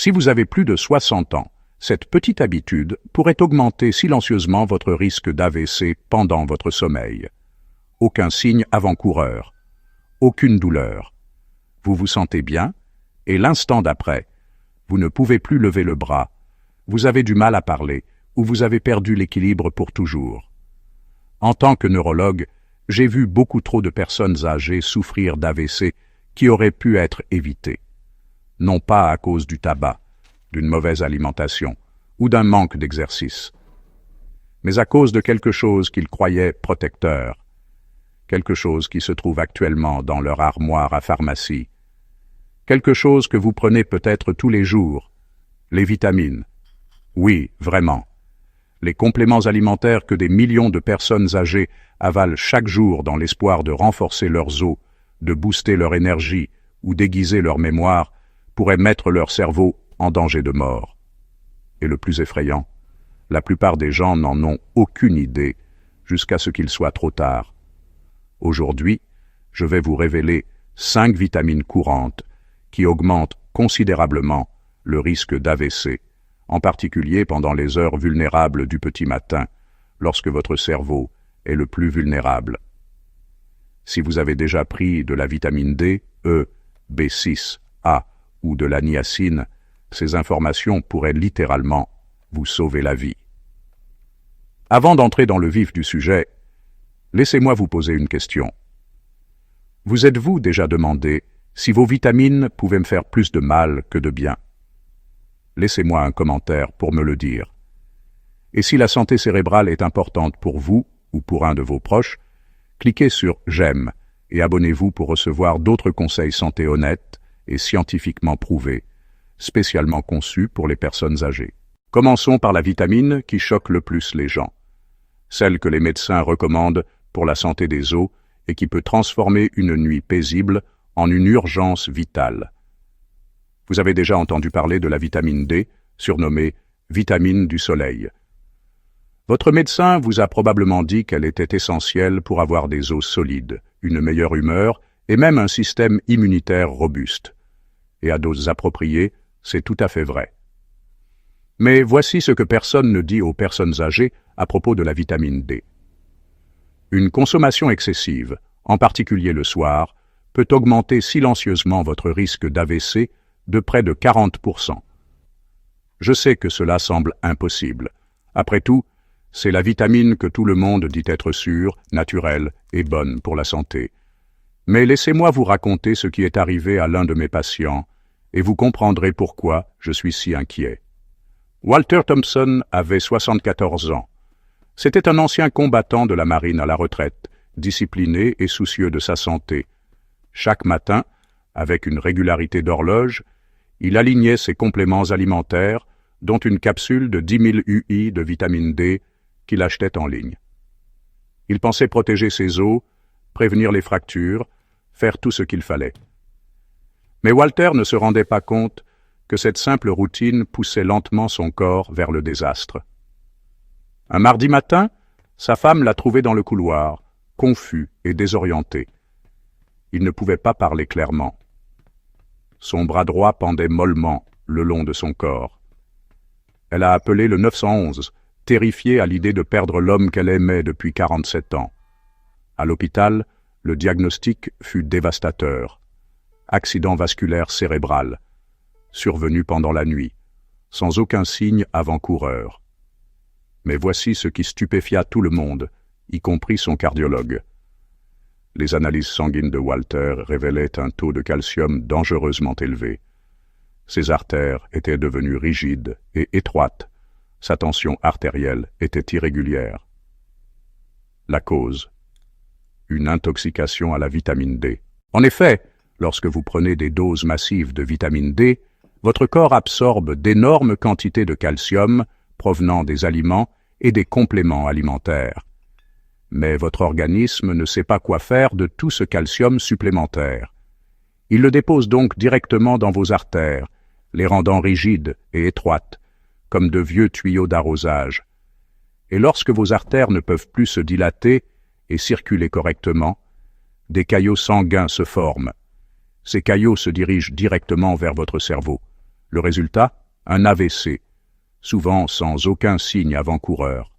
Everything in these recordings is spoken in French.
Si vous avez plus de 60 ans, cette petite habitude pourrait augmenter silencieusement votre risque d'AVC pendant votre sommeil. Aucun signe avant-coureur, aucune douleur. Vous vous sentez bien, et l'instant d'après, vous ne pouvez plus lever le bras, vous avez du mal à parler, ou vous avez perdu l'équilibre pour toujours. En tant que neurologue, j'ai vu beaucoup trop de personnes âgées souffrir d'AVC qui auraient pu être évitées. Non pas à cause du tabac, d'une mauvaise alimentation ou d'un manque d'exercice, mais à cause de quelque chose qu'ils croyaient protecteur, quelque chose qui se trouve actuellement dans leur armoire à pharmacie, quelque chose que vous prenez peut-être tous les jours, les vitamines. Oui, vraiment. Les compléments alimentaires que des millions de personnes âgées avalent chaque jour dans l'espoir de renforcer leurs os, de booster leur énergie ou d'aiguiser leur mémoire pourraient mettre leur cerveau en danger de mort. Et le plus effrayant, la plupart des gens n'en ont aucune idée jusqu'à ce qu'il soit trop tard. Aujourd'hui, je vais vous révéler 5 vitamines courantes qui augmentent considérablement le risque d'AVC, en particulier pendant les heures vulnérables du petit matin, lorsque votre cerveau est le plus vulnérable. Si vous avez déjà pris de la vitamine D, E, B6, A ou de la niacine, ces informations pourraient littéralement vous sauver la vie. Avant d'entrer dans le vif du sujet, laissez-moi vous poser une question. Vous êtes-vous déjà demandé si vos vitamines pouvaient me faire plus de mal que de bien? Laissez-moi un commentaire pour me le dire. Et si la santé cérébrale est importante pour vous ou pour un de vos proches, cliquez sur « J'aime » et abonnez-vous pour recevoir d'autres conseils santé honnêtes et scientifiquement prouvés, spécialement conçus pour les personnes âgées. Commençons par la vitamine qui choque le plus les gens, celle que les médecins recommandent pour la santé des os et qui peut transformer une nuit paisible en une urgence vitale. Vous avez déjà entendu parler de la vitamine D, surnommée vitamine du soleil. Votre médecin vous a probablement dit qu'elle était essentielle pour avoir des os solides, une meilleure humeur et même un système immunitaire robuste. Et à doses appropriées, c'est tout à fait vrai. Mais voici ce que personne ne dit aux personnes âgées à propos de la vitamine D. Une consommation excessive, en particulier le soir, peut augmenter silencieusement votre risque d'AVC de près de 40%. Je sais que cela semble impossible. Après tout, c'est la vitamine que tout le monde dit être sûre, naturelle et bonne pour la santé. Mais laissez-moi vous raconter ce qui est arrivé à l'un de mes patients, et vous comprendrez pourquoi je suis si inquiet. Walter Thompson avait 74 ans. C'était un ancien combattant de la marine à la retraite, discipliné et soucieux de sa santé. Chaque matin, avec une régularité d'horloge, il alignait ses compléments alimentaires, dont une capsule de 10 000 UI de vitamine D qu'il achetait en ligne. Il pensait protéger ses os, prévenir les fractures, faire tout ce qu'il fallait. Mais Walter ne se rendait pas compte que cette simple routine poussait lentement son corps vers le désastre. Un mardi matin, sa femme l'a trouvé dans le couloir, confus et désorienté. Il ne pouvait pas parler clairement. Son bras droit pendait mollement le long de son corps. Elle a appelé le 911, terrifiée à l'idée de perdre l'homme qu'elle aimait depuis 47 ans. À l'hôpital, le diagnostic fut dévastateur. Accident vasculaire cérébral, survenu pendant la nuit, sans aucun signe avant-coureur. Mais voici ce qui stupéfia tout le monde, y compris son cardiologue. Les analyses sanguines de Walter révélaient un taux de calcium dangereusement élevé. Ses artères étaient devenues rigides et étroites. Sa tension artérielle était irrégulière. La cause: une intoxication à la vitamine D. En effet, lorsque vous prenez des doses massives de vitamine D, votre corps absorbe d'énormes quantités de calcium provenant des aliments et des compléments alimentaires. Mais votre organisme ne sait pas quoi faire de tout ce calcium supplémentaire. Il le dépose donc directement dans vos artères, les rendant rigides et étroites, comme de vieux tuyaux d'arrosage. Et lorsque vos artères ne peuvent plus se dilater et circuler correctement, des caillots sanguins se forment. Ces caillots se dirigent directement vers votre cerveau, Le résultat, un AVC, souvent sans aucun signe avant-coureur.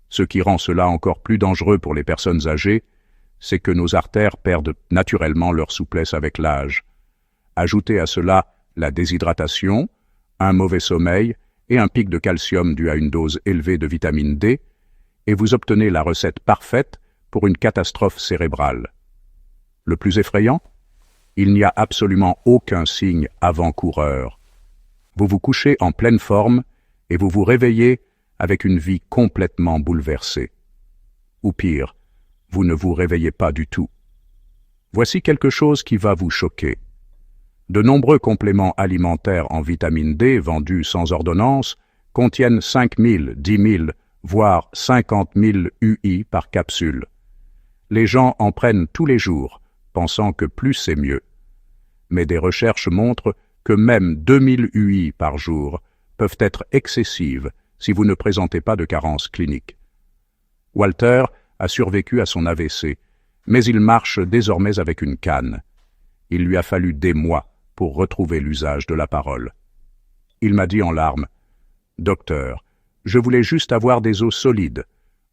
Ce qui rend cela encore plus dangereux pour les personnes âgées, c'est que nos artères perdent naturellement leur souplesse avec l'âge. Ajoutez à cela la déshydratation, un mauvais sommeil et un pic de calcium dû à une dose élevée de vitamine D, et vous obtenez la recette parfaite pour une catastrophe cérébrale. Le plus effrayant? Il n'y a absolument aucun signe avant-coureur. Vous vous couchez en pleine forme et vous vous réveillez avec une vie complètement bouleversée. Ou pire, vous ne vous réveillez pas du tout. Voici quelque chose qui va vous choquer. De nombreux compléments alimentaires en vitamine D vendus sans ordonnance contiennent 5 000, 10 000, voire 50 000 UI par capsule. Les gens en prennent tous les jours, pensant que plus c'est mieux. Mais des recherches montrent que même 2000 UI par jour peuvent être excessives si vous ne présentez pas de carence clinique. Walter a survécu à son AVC, mais il marche désormais avec une canne. Il lui a fallu des mois pour retrouver l'usage de la parole. Il m'a dit en larmes, « Docteur, je voulais juste avoir des os solides.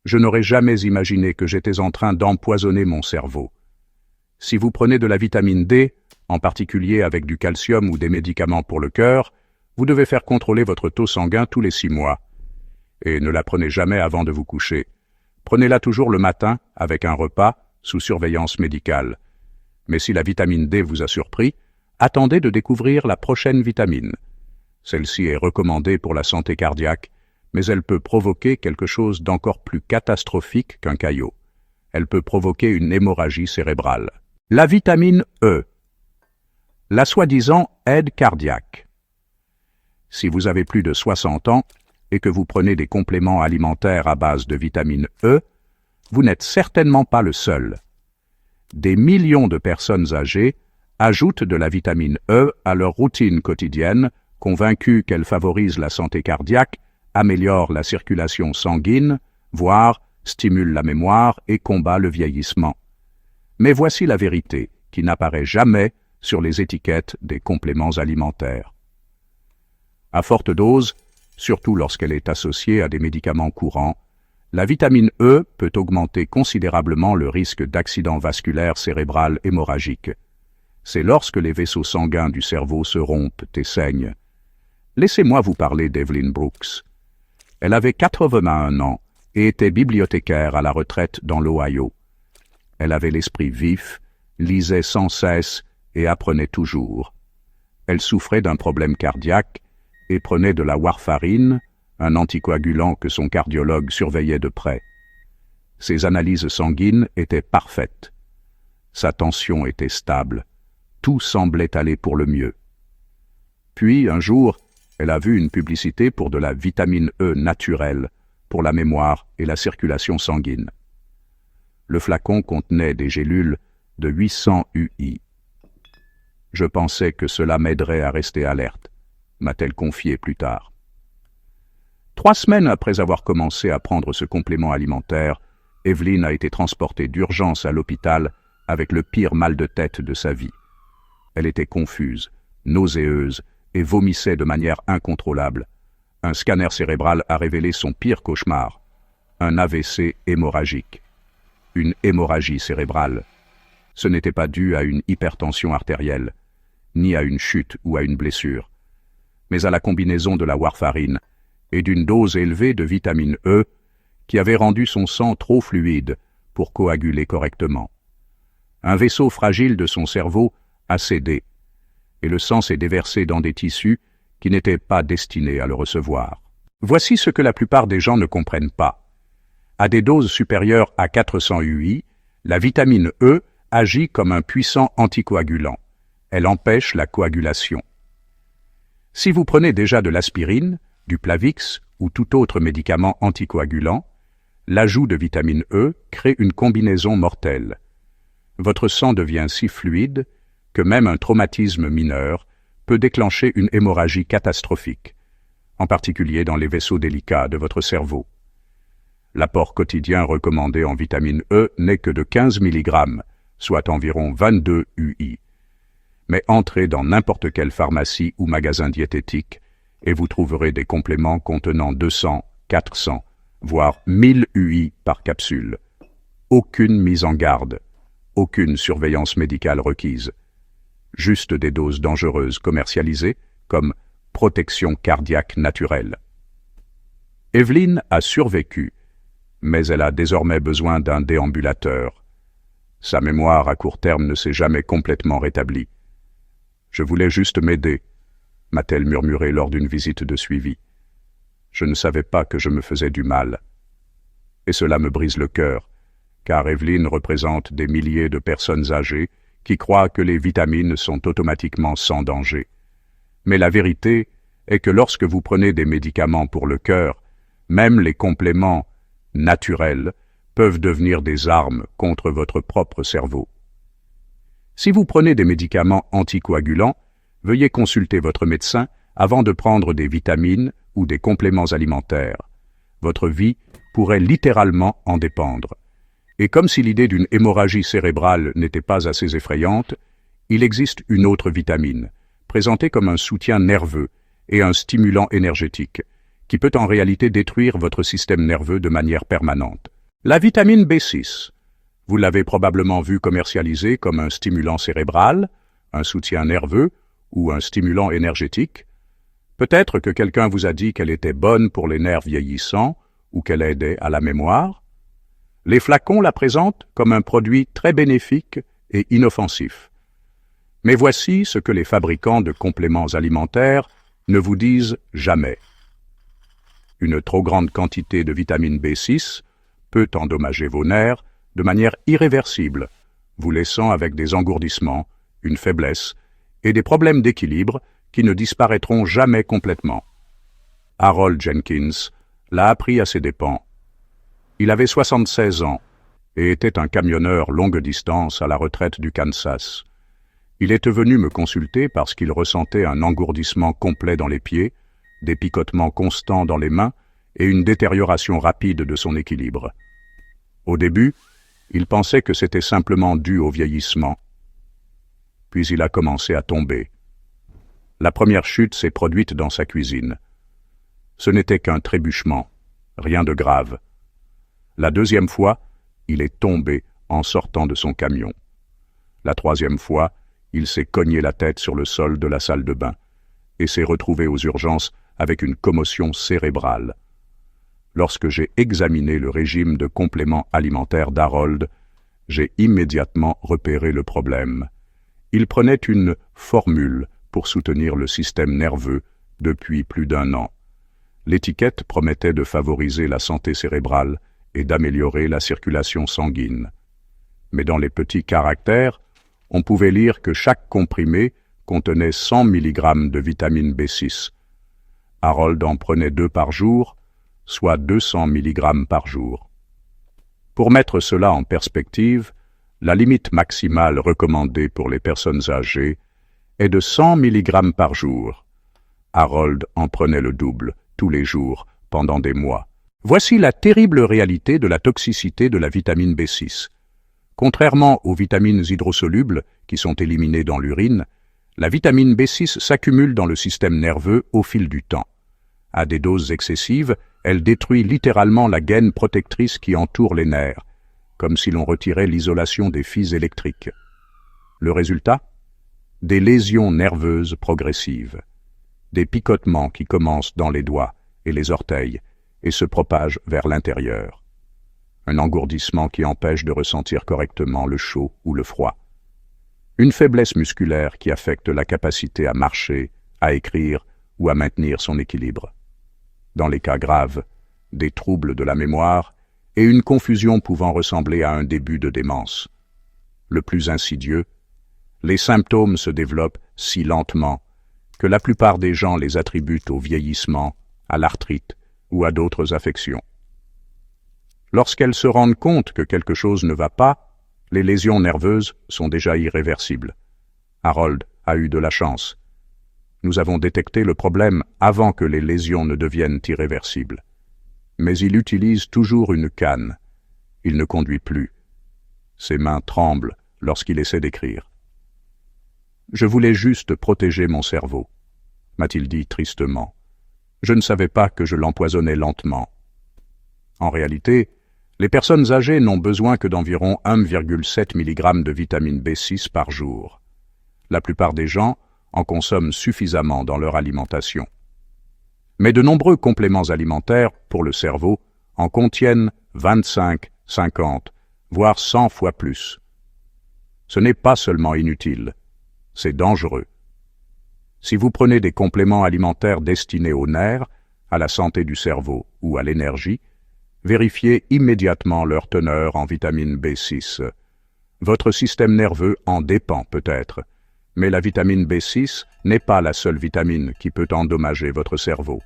Je n'aurais jamais imaginé que j'étais en train d'empoisonner mon cerveau. Si vous prenez de la vitamine D, en particulier avec du calcium ou des médicaments pour le cœur, vous devez faire contrôler votre taux sanguin tous les 6 mois. Et ne la prenez jamais avant de vous coucher. Prenez-la toujours le matin avec un repas sous surveillance médicale. Mais si la vitamine D vous a surpris, attendez de découvrir la prochaine vitamine. Celle-ci est recommandée pour la santé cardiaque, mais elle peut provoquer quelque chose d'encore plus catastrophique qu'un caillot. Elle peut provoquer une hémorragie cérébrale. La vitamine E. La soi-disant aide cardiaque. Si vous avez plus de 60 ans et que vous prenez des compléments alimentaires à base de vitamine E, vous n'êtes certainement pas le seul. Des millions de personnes âgées ajoutent de la vitamine E à leur routine quotidienne, convaincues qu'elle favorise la santé cardiaque, améliore la circulation sanguine, voire stimule la mémoire et combat le vieillissement. Mais voici la vérité, qui n'apparaît jamais sur les étiquettes des compléments alimentaires. À forte dose, surtout lorsqu'elle est associée à des médicaments courants, la vitamine E peut augmenter considérablement le risque d'accident vasculaire cérébral hémorragique. C'est lorsque les vaisseaux sanguins du cerveau se rompent et saignent. Laissez-moi vous parler d'Evelyn Brooks. Elle avait 81 ans et était bibliothécaire à la retraite dans l'Ohio. Elle avait l'esprit vif, lisait sans cesse et apprenait toujours. Elle souffrait d'un problème cardiaque et prenait de la warfarine, un anticoagulant que son cardiologue surveillait de près. Ses analyses sanguines étaient parfaites. Sa tension était stable. Tout semblait aller pour le mieux. Puis, un jour, elle a vu une publicité pour de la vitamine E naturelle, pour la mémoire et la circulation sanguine. Le flacon contenait des gélules de 800 UI. Je pensais que cela m'aiderait à rester alerte, m'a-t-elle confié plus tard. 3 semaines après avoir commencé à prendre ce complément alimentaire, Evelyn a été transportée d'urgence à l'hôpital avec le pire mal de tête de sa vie. Elle était confuse, nauséeuse et vomissait de manière incontrôlable. Un scanner cérébral a révélé son pire cauchemar, un AVC hémorragique. Une hémorragie cérébrale. Ce n'était pas dû à une hypertension artérielle, ni à une chute ou à une blessure, mais à la combinaison de la warfarine et d'une dose élevée de vitamine E qui avait rendu son sang trop fluide pour coaguler correctement. Un vaisseau fragile de son cerveau a cédé, et le sang s'est déversé dans des tissus qui n'étaient pas destinés à le recevoir. Voici ce que la plupart des gens ne comprennent pas. À des doses supérieures à 400 UI, la vitamine E agit comme un puissant anticoagulant. Elle empêche la coagulation. Si vous prenez déjà de l'aspirine, du Plavix ou tout autre médicament anticoagulant, l'ajout de vitamine E crée une combinaison mortelle. Votre sang devient si fluide que même un traumatisme mineur peut déclencher une hémorragie catastrophique, en particulier dans les vaisseaux délicats de votre cerveau. L'apport quotidien recommandé en vitamine E n'est que de 15 mg, soit environ 22 UI. mais entrez dans n'importe quelle pharmacie ou magasin diététique et vous trouverez des compléments contenant 200, 400, voire 1000 UI par capsule. Aucune mise en garde, aucune surveillance médicale requise. Juste des doses dangereuses commercialisées comme protection cardiaque naturelle. Evelyne a survécu, mais elle a désormais besoin d'un déambulateur. Sa mémoire à court terme ne s'est jamais complètement rétablie. « Je voulais juste m'aider », m'a-t-elle murmuré lors d'une visite de suivi. Je ne savais pas que je me faisais du mal. Et cela me brise le cœur, car Evelyne représente des milliers de personnes âgées qui croient que les vitamines sont automatiquement sans danger. Mais la vérité est que lorsque vous prenez des médicaments pour le cœur, même les compléments naturels peuvent devenir des armes contre votre propre cerveau. Si vous prenez des médicaments anticoagulants, veuillez consulter votre médecin avant de prendre des vitamines ou des compléments alimentaires. Votre vie pourrait littéralement en dépendre. Et comme si l'idée d'une hémorragie cérébrale n'était pas assez effrayante, il existe une autre vitamine, présentée comme un soutien nerveux et un stimulant énergétique, qui peut en réalité détruire votre système nerveux de manière permanente. La vitamine B6. Vous l'avez probablement vue commercialisée comme un stimulant cérébral, un soutien nerveux ou un stimulant énergétique. Peut-être que quelqu'un vous a dit qu'elle était bonne pour les nerfs vieillissants ou qu'elle aidait à la mémoire. Les flacons la présentent comme un produit très bénéfique et inoffensif. Mais voici ce que les fabricants de compléments alimentaires ne vous disent jamais. Une trop grande quantité de vitamine B6 peut endommager vos nerfs de manière irréversible, vous laissant avec des engourdissements, une faiblesse et des problèmes d'équilibre qui ne disparaîtront jamais complètement. Harold Jenkins l'a appris à ses dépens. Il avait 76 ans et était un camionneur longue distance à la retraite du Kansas. Il était venu me consulter parce qu'il ressentait un engourdissement complet dans les pieds, des picotements constants dans les mains et une détérioration rapide de son équilibre. Au début, il pensait que c'était simplement dû au vieillissement. Puis il a commencé à tomber. La première chute s'est produite dans sa cuisine. Ce n'était qu'un trébuchement, rien de grave. La deuxième fois, il est tombé en sortant de son camion. La troisième fois, il s'est cogné la tête sur le sol de la salle de bain et s'est retrouvé aux urgences avec une commotion cérébrale. Lorsque j'ai examiné le régime de compléments alimentaires d'Harold, j'ai immédiatement repéré le problème. Il prenait une formule pour soutenir le système nerveux depuis plus d'1 an. L'étiquette promettait de favoriser la santé cérébrale et d'améliorer la circulation sanguine. Mais dans les petits caractères, on pouvait lire que chaque comprimé contenait 100 mg de vitamine B6. Harold en prenait 2 par jour, soit 200 mg par jour. Pour mettre cela en perspective, la limite maximale recommandée pour les personnes âgées est de 100 mg par jour. Harold en prenait le double, tous les jours, pendant des mois. Voici la terrible réalité de la toxicité de la vitamine B6. Contrairement aux vitamines hydrosolubles, qui sont éliminées dans l'urine, la vitamine B6 s'accumule dans le système nerveux au fil du temps. À des doses excessives, elle détruit littéralement la gaine protectrice qui entoure les nerfs, comme si l'on retirait l'isolation des fils électriques. Le résultat ? Des lésions nerveuses progressives, des picotements qui commencent dans les doigts et les orteils et se propagent vers l'intérieur. Un engourdissement qui empêche de ressentir correctement le chaud ou le froid. Une faiblesse musculaire qui affecte la capacité à marcher, à écrire ou à maintenir son équilibre. Dans les cas graves, des troubles de la mémoire et une confusion pouvant ressembler à un début de démence. Le plus insidieux, les symptômes se développent si lentement que la plupart des gens les attribuent au vieillissement, à l'arthrite ou à d'autres affections. Lorsqu'elles se rendent compte que quelque chose ne va pas, les lésions nerveuses sont déjà irréversibles. Harold a eu de la chance. Nous avons détecté le problème avant que les lésions ne deviennent irréversibles. Mais il utilise toujours une canne. Il ne conduit plus. Ses mains tremblent lorsqu'il essaie d'écrire. Je voulais juste protéger mon cerveau, m'a-t-il dit tristement. Je ne savais pas que je l'empoisonnais lentement. En réalité, les personnes âgées n'ont besoin que d'environ 1,7 mg de vitamine B6 par jour. La plupart des gens en consomment suffisamment dans leur alimentation. Mais de nombreux compléments alimentaires pour le cerveau en contiennent 25, 50, voire 100 fois plus. Ce n'est pas seulement inutile, c'est dangereux. Si vous prenez des compléments alimentaires destinés aux nerfs, à la santé du cerveau ou à l'énergie, vérifiez immédiatement leur teneur en vitamine B6. Votre système nerveux en dépend peut-être, mais la vitamine B6 n'est pas la seule vitamine qui peut endommager votre cerveau.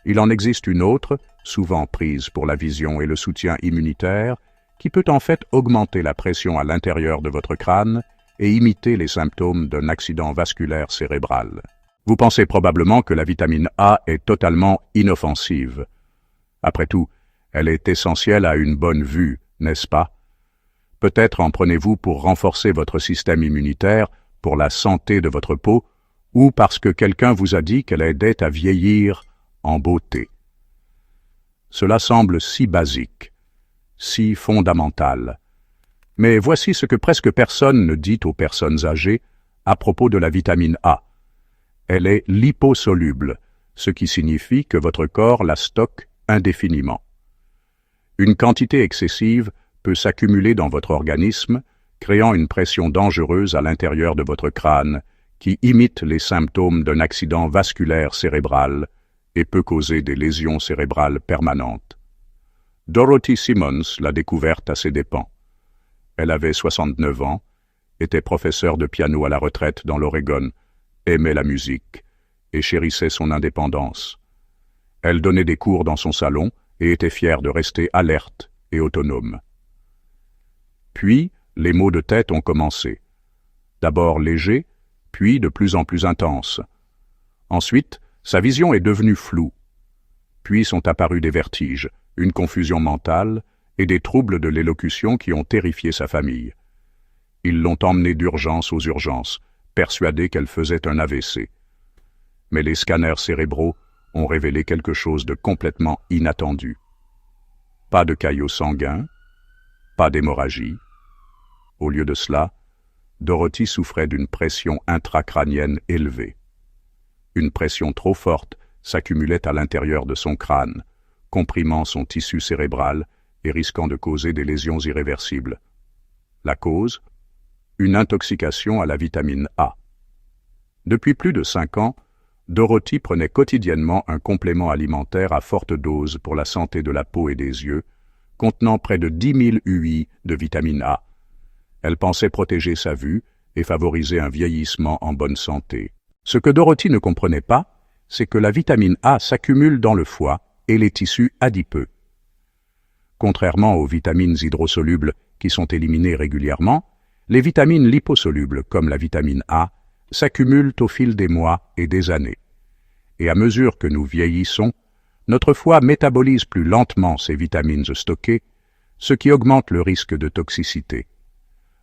Il en existe une autre, souvent prise pour la vision et le soutien immunitaire, qui peut en fait augmenter la pression à l'intérieur de votre crâne et imiter les symptômes d'un accident vasculaire cérébral. Vous pensez probablement que la vitamine A est totalement inoffensive. Après tout, elle est essentielle à une bonne vue, n'est-ce pas? Peut-être en prenez-vous pour renforcer votre système immunitaire, pour la santé de votre peau, ou parce que quelqu'un vous a dit qu'elle aidait à vieillir en beauté. Cela semble si basique, si fondamental. Mais voici ce que presque personne ne dit aux personnes âgées à propos de la vitamine A. Elle est liposoluble, ce qui signifie que votre corps la stocke indéfiniment. Une quantité excessive peut s'accumuler dans votre organisme, créant une pression dangereuse à l'intérieur de votre crâne qui imite les symptômes d'un accident vasculaire cérébral et peut causer des lésions cérébrales permanentes. Dorothy Simmons l'a découverte à ses dépens. Elle avait 69 ans, était professeure de piano à la retraite dans l'Oregon, aimait la musique et chérissait son indépendance. Elle donnait des cours dans son salon et était fière de rester alerte et autonome. Puis, les maux de tête ont commencé. D'abord légers, puis de plus en plus intenses. Ensuite, sa vision est devenue floue. Puis sont apparus des vertiges, une confusion mentale et des troubles de l'élocution qui ont terrifié sa famille. Ils l'ont emmenée d'urgence aux urgences, persuadée qu'elle faisait un AVC. Mais les scanners cérébraux ont révélé quelque chose de complètement inattendu. Pas de caillots sanguins, pas d'hémorragie. Au lieu de cela, Dorothy souffrait d'une pression intracrânienne élevée. Une pression trop forte s'accumulait à l'intérieur de son crâne, comprimant son tissu cérébral et risquant de causer des lésions irréversibles. La cause? Une intoxication à la vitamine A. Depuis plus de 5 ans, Dorothy prenait quotidiennement un complément alimentaire à forte dose pour la santé de la peau et des yeux, contenant près de 10 000 UI de vitamine A. Elle pensait protéger sa vue et favoriser un vieillissement en bonne santé. Ce que Dorothy ne comprenait pas, c'est que la vitamine A s'accumule dans le foie et les tissus adipeux. Contrairement aux vitamines hydrosolubles qui sont éliminées régulièrement, les vitamines liposolubles, comme la vitamine A, s'accumulent au fil des mois et des années. Et à mesure que nous vieillissons, notre foie métabolise plus lentement ces vitamines stockées, ce qui augmente le risque de toxicité.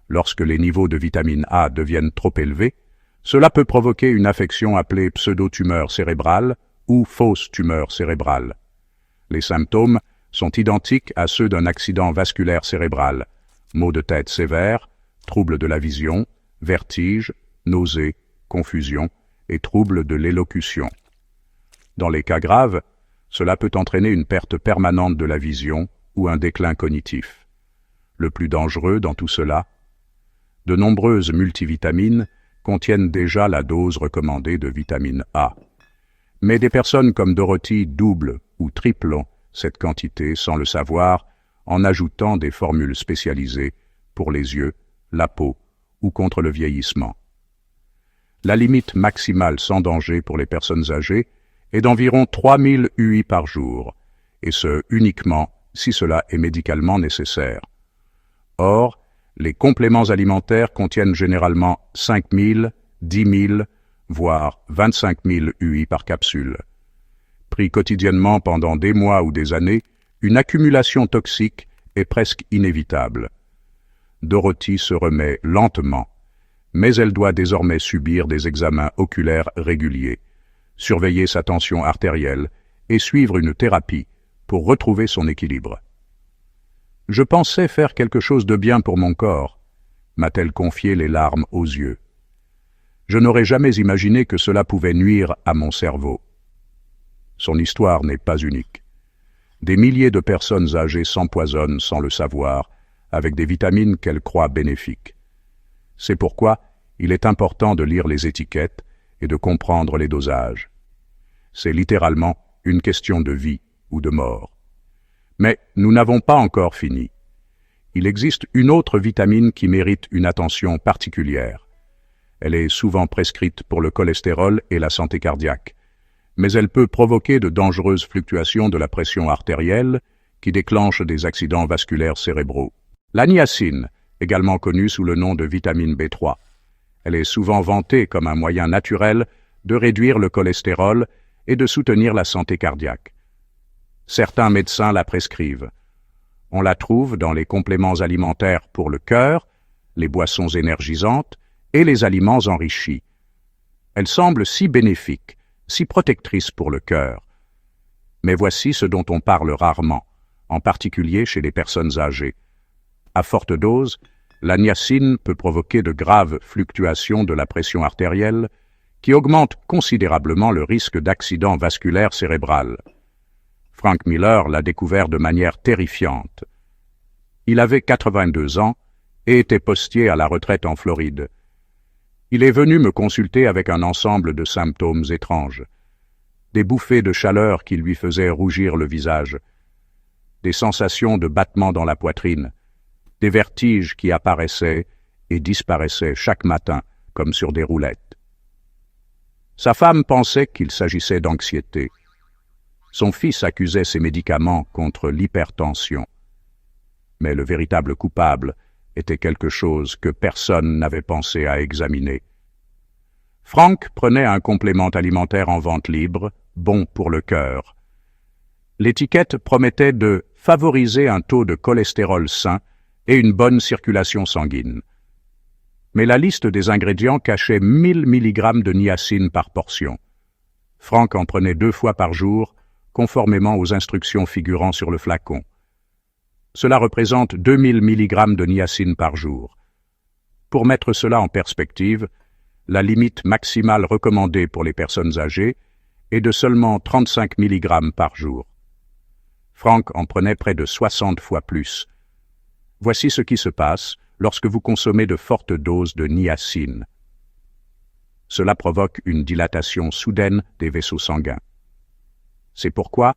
Lorsque les niveaux de vitamine A deviennent trop élevés, cela peut provoquer une affection appelée pseudotumeur cérébrale ou fausse tumeur cérébrale. Les symptômes sont identiques à ceux d'un accident vasculaire cérébral, maux de tête sévères, troubles de la vision, vertiges, nausées, confusion et troubles de l'élocution. Dans les cas graves, cela peut entraîner une perte permanente de la vision ou un déclin cognitif. Le plus dangereux dans tout cela, de nombreuses multivitamines contiennent déjà la dose recommandée de vitamine A. Mais des personnes comme Dorothy doublent ou triplent cette quantité sans le savoir en ajoutant des formules spécialisées pour les yeux, la peau ou contre le vieillissement. La limite maximale sans danger pour les personnes âgées est d'environ 3000 UI par jour, et ce uniquement si cela est médicalement nécessaire. Or, les compléments alimentaires contiennent généralement 5000, 10 000, voire 25 000 UI par capsule. Pris quotidiennement pendant des mois ou des années, une accumulation toxique est presque inévitable. Dorothy se remet lentement, mais elle doit désormais subir des examens oculaires réguliers, surveiller sa tension artérielle et suivre une thérapie pour retrouver son équilibre. « Je pensais faire quelque chose de bien pour mon corps », m'a-t-elle confié les larmes aux yeux. Je n'aurais jamais imaginé que cela pouvait nuire à mon cerveau. Son histoire n'est pas unique. Des milliers de personnes âgées s'empoisonnent sans le savoir, avec des vitamines qu'elles croient bénéfiques. C'est pourquoi il est important de lire les étiquettes et de comprendre les dosages. C'est littéralement une question de vie ou de mort. Mais nous n'avons pas encore fini. Il existe une autre vitamine qui mérite une attention particulière. Elle est souvent prescrite pour le cholestérol et la santé cardiaque, mais elle peut provoquer de dangereuses fluctuations de la pression artérielle qui déclenchent des accidents vasculaires cérébraux. La niacine, également connue sous le nom de vitamine B3. Elle est souvent vantée comme un moyen naturel de réduire le cholestérol et de soutenir la santé cardiaque. Certains médecins la prescrivent. On la trouve dans les compléments alimentaires pour le cœur, les boissons énergisantes et les aliments enrichis. Elle semble si bénéfique, si protectrice pour le cœur. Mais voici ce dont on parle rarement, en particulier chez les personnes âgées. À forte dose, la niacine peut provoquer de graves fluctuations de la pression artérielle qui augmentent considérablement le risque d'accident vasculaire cérébral. Frank Miller l'a découvert de manière terrifiante. Il avait 82 ans et était postier à la retraite en Floride. Il est venu me consulter avec un ensemble de symptômes étranges. Des bouffées de chaleur qui lui faisaient rougir le visage, des sensations de battement dans la poitrine, des vertiges qui apparaissaient et disparaissaient chaque matin comme sur des roulettes. Sa femme pensait qu'il s'agissait d'anxiété. Son fils accusait ses médicaments contre l'hypertension. Mais le véritable coupable était quelque chose que personne n'avait pensé à examiner. Frank prenait un complément alimentaire en vente libre, bon pour le cœur. L'étiquette promettait de favoriser un taux de cholestérol sain et une bonne circulation sanguine. Mais la liste des ingrédients cachait 1000 mg de niacine par portion. Frank en prenait 2 fois par jour, conformément aux instructions figurant sur le flacon. Cela représente 2000 mg de niacine par jour. Pour mettre cela en perspective, la limite maximale recommandée pour les personnes âgées est de seulement 35 mg par jour. Frank en prenait près de 60 fois plus. Voici ce qui se passe lorsque vous consommez de fortes doses de niacine. Cela provoque une dilatation soudaine des vaisseaux sanguins. C'est pourquoi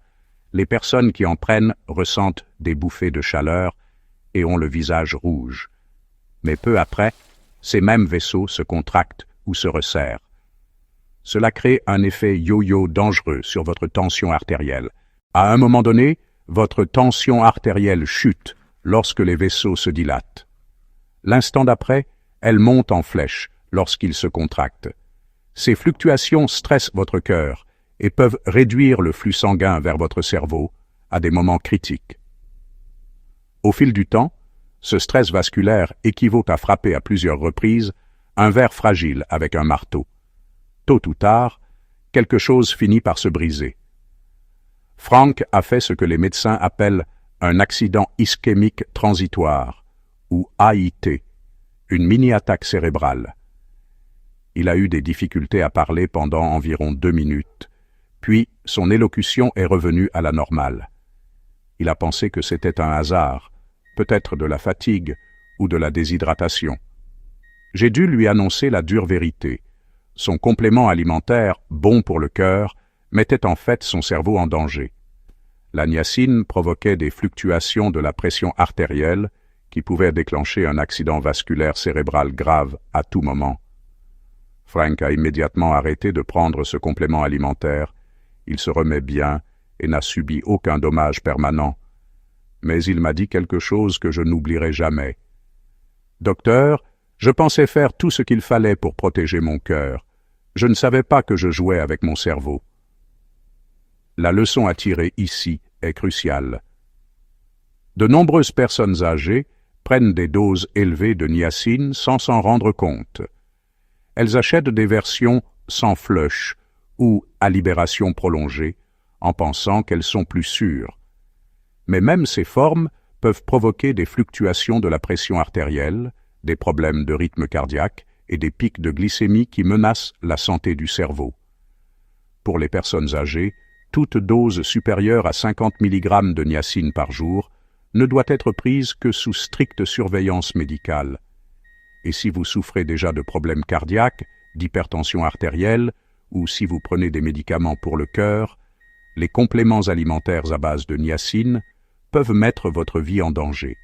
les personnes qui en prennent ressentent des bouffées de chaleur et ont le visage rouge. Mais peu après, ces mêmes vaisseaux se contractent ou se resserrent. Cela crée un effet yo-yo dangereux sur votre tension artérielle. À un moment donné, votre tension artérielle chute lorsque les vaisseaux se dilatent. L'instant d'après, elle monte en flèche lorsqu'ils se contractent. Ces fluctuations stressent votre cœur et peuvent réduire le flux sanguin vers votre cerveau à des moments critiques. Au fil du temps, ce stress vasculaire équivaut à frapper à plusieurs reprises un verre fragile avec un marteau. Tôt ou tard, quelque chose finit par se briser. Frank a fait ce que les médecins appellent un accident ischémique transitoire, ou AIT, une mini-attaque cérébrale. Il a eu des difficultés à parler pendant environ 2 minutes, puis son élocution est revenue à la normale. Il a pensé que c'était un hasard, peut-être de la fatigue ou de la déshydratation. J'ai dû lui annoncer la dure vérité. Son complément alimentaire, bon pour le cœur, mettait en fait son cerveau en danger. La niacine provoquait des fluctuations de la pression artérielle qui pouvaient déclencher un accident vasculaire cérébral grave à tout moment. Frank a immédiatement arrêté de prendre ce complément alimentaire. Il se remet bien et n'a subi aucun dommage permanent. Mais il m'a dit quelque chose que je n'oublierai jamais. « Docteur, je pensais faire tout ce qu'il fallait pour protéger mon cœur. Je ne savais pas que je jouais avec mon cerveau. » La leçon à tirer ici est cruciale. De nombreuses personnes âgées prennent des doses élevées de niacine sans s'en rendre compte. elles achètent des versions sans flush ou à libération prolongée, en pensant qu'elles sont plus sûres. Mais même ces formes peuvent provoquer des fluctuations de la pression artérielle, des problèmes de rythme cardiaque et des pics de glycémie qui menacent la santé du cerveau. Pour les personnes âgées, toute dose supérieure à 50 mg de niacine par jour ne doit être prise que sous stricte surveillance médicale. Et si vous souffrez déjà de problèmes cardiaques, d'hypertension artérielle, ou si vous prenez des médicaments pour le cœur, les compléments alimentaires à base de niacine peuvent mettre votre vie en danger.